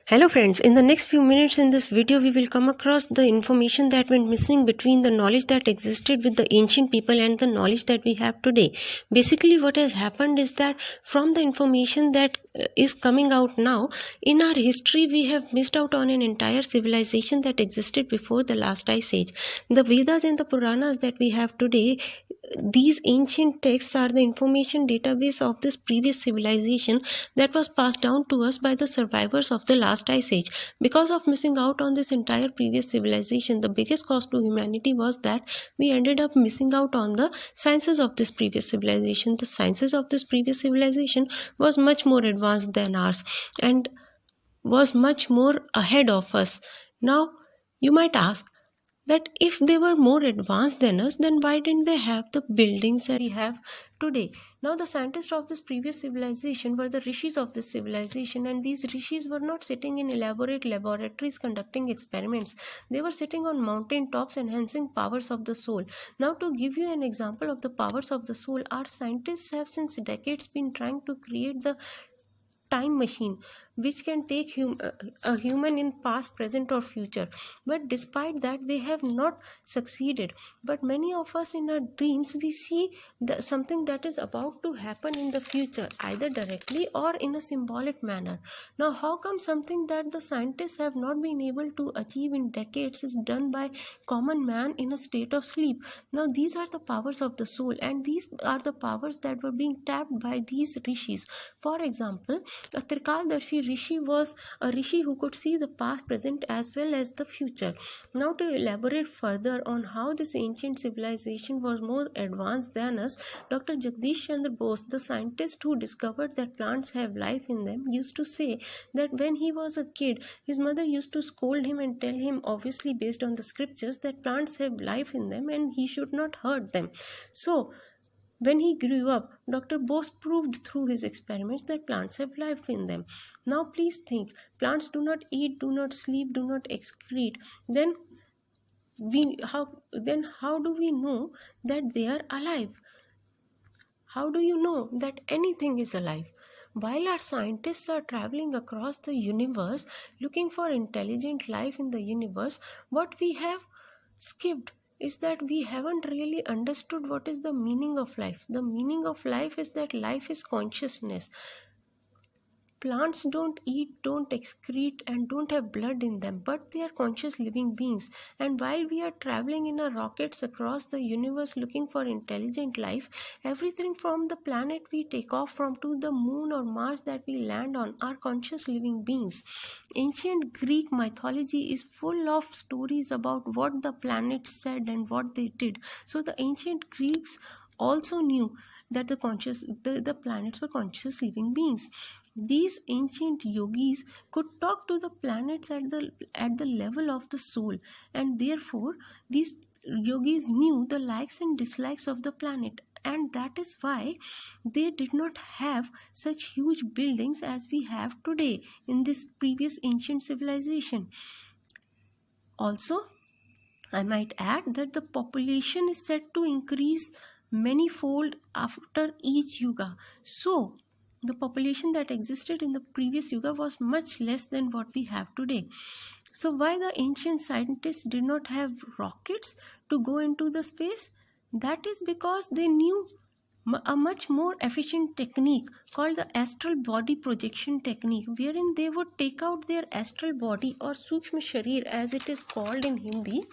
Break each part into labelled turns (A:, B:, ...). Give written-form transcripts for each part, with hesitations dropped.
A: Hello friends, in the next few minutes in this video we will come across the information that went missing between the knowledge that existed with the ancient people and the knowledge that we have today. Basically what has happened is that from the information that is coming out now, in our history we have missed out on an entire civilization that existed before the last ice age. The Vedas and the Puranas that we have today, these ancient texts are the information database of this previous civilization that was passed down to us by the survivors of the last ice age. Because of missing out on this entire previous civilization, the biggest cost to humanity was that we ended up missing out on the sciences of this previous civilization. The sciences of this previous civilization was much more advanced than ours and was much more ahead of us. Now, you might ask, that if they were more advanced than us, then why didn't they have the buildings that we have today? Now the scientists of this previous civilization were the rishis of this civilization, and these rishis were not sitting in elaborate laboratories conducting experiments. They were sitting on mountain tops enhancing powers of the soul. Now to give you an example of the powers of the soul, our scientists have since decades been trying to create the time machine which can take a human in past, present or future, but despite that they have not succeeded. But many of us in our dreams we see something that is about to happen in the future, either directly or in a symbolic manner. Now how come something that the scientists have not been able to achieve in decades is done by common man in a state of sleep? Now these are the powers of the soul, and these are the powers that were being tapped by these rishis. For example, a Trikaldarshi Rishi was a Rishi who could see the past, present as well as the future. Now to elaborate further on how this ancient civilization was more advanced than us, Dr. Jagdish Chandra Bose, the scientist who discovered that plants have life in them, used to say that when he was a kid, his mother used to scold him and tell him, obviously based on the scriptures, that plants have life in them and he should not hurt them. So when he grew up, Dr. Bose proved through his experiments that plants have life in them. Now please think, plants do not eat, do not sleep, do not excrete. Then how do we know that they are alive? How do you know that anything is alive? While our scientists are traveling across the universe looking for intelligent life in the universe, what we have skipped is that we haven't really understood what is the meaning of life. The meaning of life is that life is consciousness. Plants don't eat, don't excrete and don't have blood in them, but they are conscious living beings. And while we are traveling in our rockets across the universe looking for intelligent life, everything from the planet we take off from to the moon or Mars that we land on are conscious living beings. Ancient Greek mythology is full of stories about what the planets said and what they did. So the ancient Greeks also knew that the planets were conscious living beings. These ancient yogis could talk to the planets at the level of the soul, and therefore these yogis knew the likes and dislikes of the planet, and that is why they did not have such huge buildings as we have today in this previous ancient civilization. Also, I might add that the population is said to increase manyfold after each yuga. So the population that existed in the previous yuga was much less than what we have today. So why the ancient scientists did not have rockets to go into the space? That is because they knew a much more efficient technique called the astral body projection technique, wherein they would take out their astral body, or Sukshma Sharir as it is called in Hindi.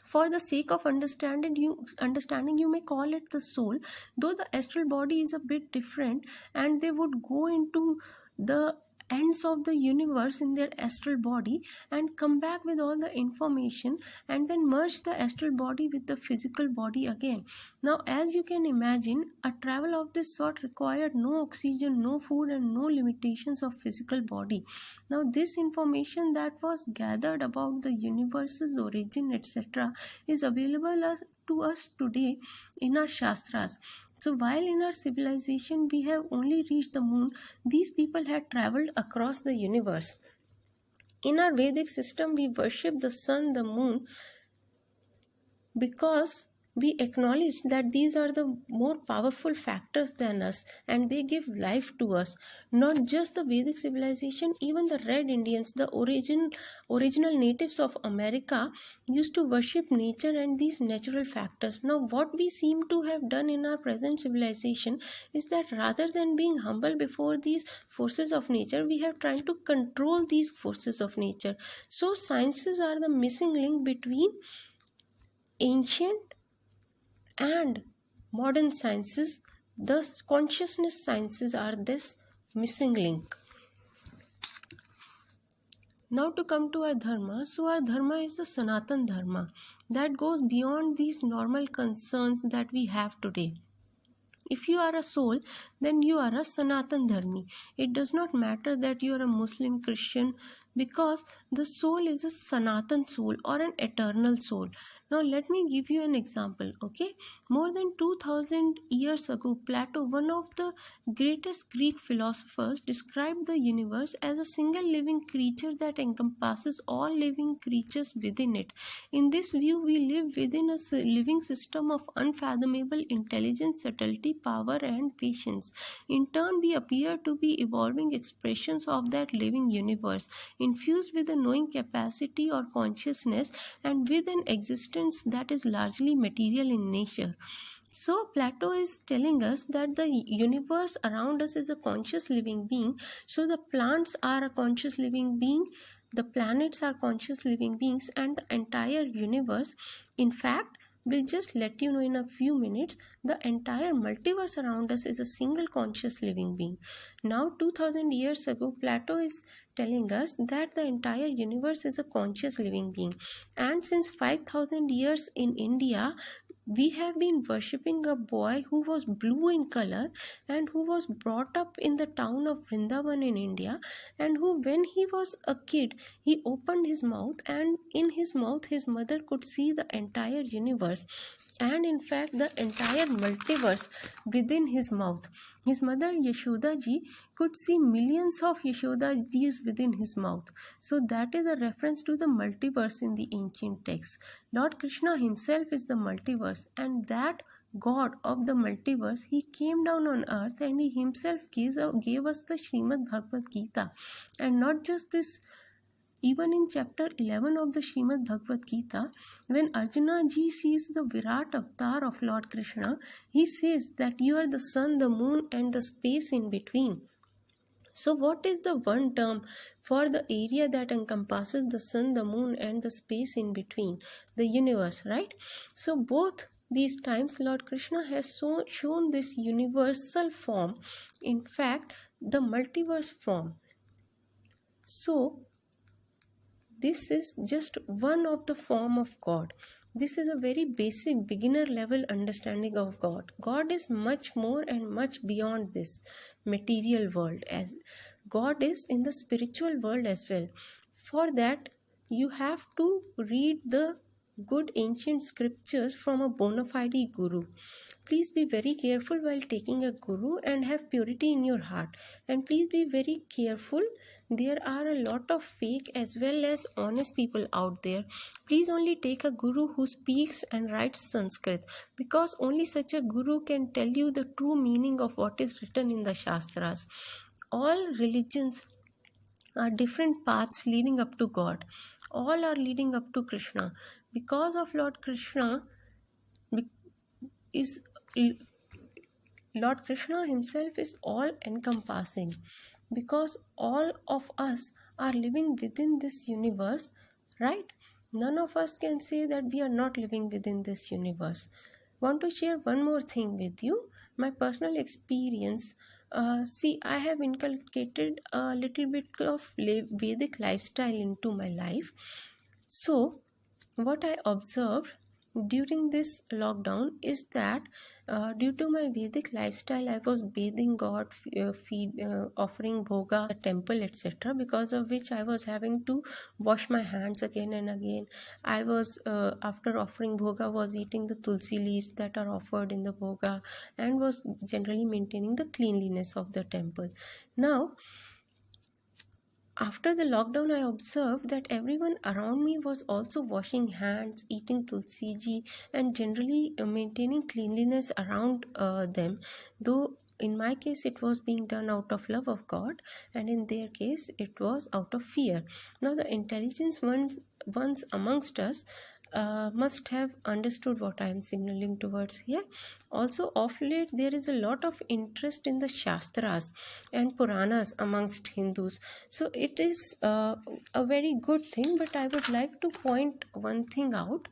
A: For the sake of understanding, you may call it the soul, though the astral body is a bit different, and they would go into the ends of the universe in their astral body and come back with all the information and then merge the astral body with the physical body again. Now as you can imagine, a travel of this sort required no oxygen, no food and no limitations of physical body. Now this information that was gathered about the universe's origin etc. is available to us today in our shastras. So while in our civilization we have only reached the moon, these people had traveled across the universe. In our Vedic system we worship the sun, the moon, because we acknowledge that these are the more powerful factors than us, and they give life to us. Not just the Vedic civilization, even the Red Indians, the original natives of America, used to worship nature and these natural factors. Now, what we seem to have done in our present civilization is that rather than being humble before these forces of nature, we have tried to control these forces of nature. So, sciences are the missing link between ancient and modern sciences. The consciousness sciences are this missing link. Now to come to our dharma. So our dharma is the Sanatan Dharma that goes beyond these normal concerns that we have today. If you are a soul, then you are a Sanatan Dharmi. It does not matter that you are a Muslim, Christian, because the soul is a Sanatan soul or an eternal soul. Now let me give you an example, okay? More than 2000 years ago, Plato, one of the greatest Greek philosophers, described the universe as a single living creature that encompasses all living creatures within it. In this view, we live within a living system of unfathomable intelligence, subtlety, power, and patience. In turn, we appear to be evolving expressions of that living universe, infused with a knowing capacity or consciousness, and with an existence that is largely material in nature. So, Plato is telling us that the universe around us is a conscious living being. So, the plants are a conscious living being, the planets are conscious living beings, and the entire universe, in fact, we'll just let you know in a few minutes, the entire multiverse around us is a single conscious living being. Now, 2000 years ago, Plato is telling us that the entire universe is a conscious living being. And since 5000 years in India, we have been worshipping a boy who was blue in color and who was brought up in the town of Vrindavan in India, and who, when he was a kid, he opened his mouth, and in his mouth his mother could see the entire universe, and in fact the entire multiverse within his mouth. His mother Yashoda ji could see millions of Yashodajis within his mouth. So that is a reference to the multiverse in the ancient texts. Lord Krishna himself is the multiverse, and that God of the multiverse, he came down on earth and he himself gave us the Srimad Bhagavad Gita. And not just this, even in chapter 11 of the Srimad Bhagavad Gita, when Arjuna ji sees the Virat avatar of Lord Krishna, he says that you are the sun, the moon, and the space in between. So what is the one term for the area that encompasses the sun, the moon, and the space in between? The universe, right? So both these times Lord Krishna has shown this universal form, in fact the multiverse form. So this is just one of the form of God. This is a very basic beginner level understanding of God. God is much more and much beyond this material world, as God is in the spiritual world as well. For that, you have to read the good ancient scriptures from a bona fide guru. Please be very careful while taking a guru and have purity in your heart. And please be very careful. There are a lot of fake as well as honest people out there. Please only take a guru who speaks and writes Sanskrit, because only such a guru can tell you the true meaning of what is written in the Shastras. All religions are different paths leading up to God. All are leading up to Krishna. Because of Lord Krishna is Lord Krishna himself is all encompassing, because all of us are living within this universe, right? None of us can say that we are not living within this universe. Want to share one more thing with you, my personal experience. See, I have inculcated a little bit of Vedic lifestyle into my life. So what I observed during this lockdown is that due to my Vedic lifestyle, I was bathing God, offering bhoga, temple, etc., because of which I was having to wash my hands again and again. I was, after offering bhoga, was eating the tulsi leaves that are offered in the bhoga, and was generally maintaining the cleanliness of the temple. Now, After the lockdown, I observed that everyone around me was also washing hands, eating tulsi ji, and generally maintaining cleanliness around them. Though in my case, it was being done out of love of God, and in their case, it was out of fear. Now, the intelligence ones amongst us must have understood what I am signaling towards here. Also, of late, there is a lot of interest in the Shastras and Puranas amongst Hindus. So, it is a very good thing, but I would like to point one thing out.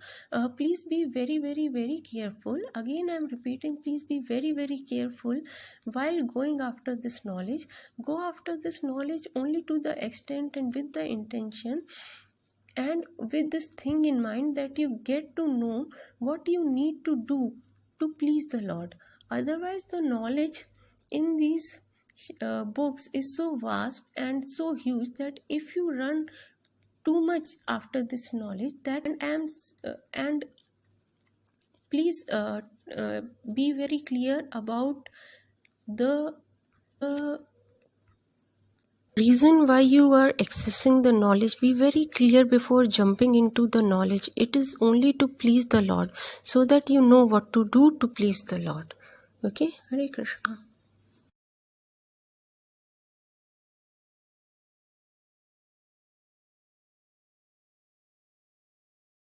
A: Please be very, very, very careful. Again, I am repeating, please be very, very careful while going after this knowledge. Go after this knowledge only to the extent and with the intention and with this thing in mind that you get to know what you need to do to please the Lord. Otherwise, the knowledge in these books is so vast and so huge that if you run too much after this knowledge, that and please be very clear about the reason why you are accessing the knowledge. Be very clear before jumping into the knowledge. It is only to please the Lord, so that you know what to do to please the Lord. Okay, Hare Krishna.